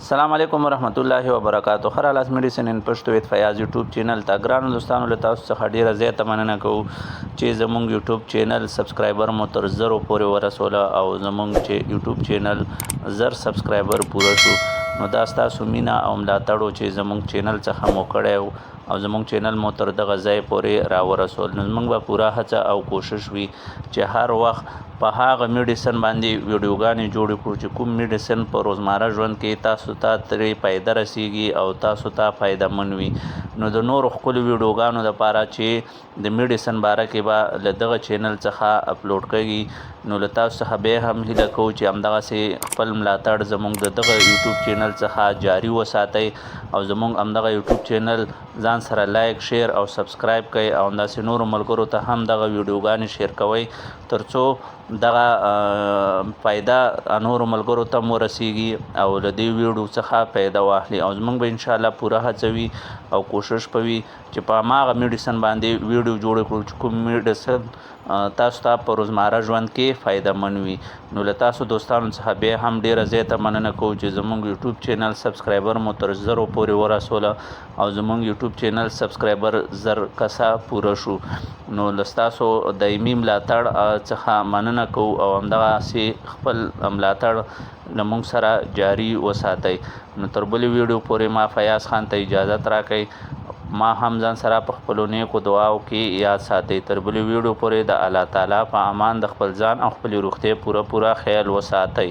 السلام علیکم ورحمت الله وبرکاتہ. خرالاس میډیسن ان پښتو ویت فیاض یوټیوب چینل ته ګران دوستانو له تاسو څخه ډیره زیاته مننه کوو چې زموږ یوټیوب چینل سبسکرایبر مو تر 0 پورې ورسوله او زموږ چې یوټیوب چینل 0 سبسکرایبر پوره شو نو دا ستاسو مینا او ملاتړ چې زموږ چینل څخه مو کړی او زموږ چینل مو تر دغه ځای پورې راورسول. نو موږ به پوره هڅه او کوشش وي چې هر وخت په هغه میډیسن باندې ویډیوګانې جوړې کړو چې کوم میډیسن په روزمره ژوند کې تاسو ته ترې فایده رسیږي او تاسو ته فایدهمن وي. نو د نورو ښکلو ویډیوګانو دپاره چې د میډیسن باره کې به له دغه چینل څخه اپلوډ کېږي نو له تاسو څخه بیا هم هیله کوو چې همدغسې خپل ملاتړ زموږ د دغه یوټیوب چینل څخه جاري وساتئ او زموږ همدغه یوټیوب چینل ځان سره لایک شیر او سبسکرایب کړئ او همداسې نورو ملګرو ته هم دغه ویډیوګانې شیر کوئ تر څو دغه فایده نورو ملګرو ته مو رسیږي او له دې ویډیو څخه فایده واخلي او زموږ به انشاءالله پوره هڅه وي او کوشش به وي چې په هماغه میډیسن باندې ویډیو جوړ کړو چې کوم میډیسن تاسو ته په روزمره ژوند کې فایدهمن وي. نو له تاسو دوستانو څخه بیا هم ډیره زیاته مننه کوو چې زموږ یوټیوب چینل سبسکرایبر مو تر 0 پورې ورسوله او زموږ یوټیوب چینل سبسکرایبر 0 کسه پوره شو. نو له ستاسو دایمي ملاتړ څخه مننه کوو او همدغسې خپل ملاتړ له موږ سره جاري وساتئ. نو تر بلې ویډیو پورې ما فیاض خان ته اجازت راکړئ. ما هم ځان سره په خپلو نیکو دعاو کې یاد ساتئ. تر بلې ویډیو پورې د الله تعالی په امان د خپل ځان او خپلې روغتیا پوره خیال وساتئ.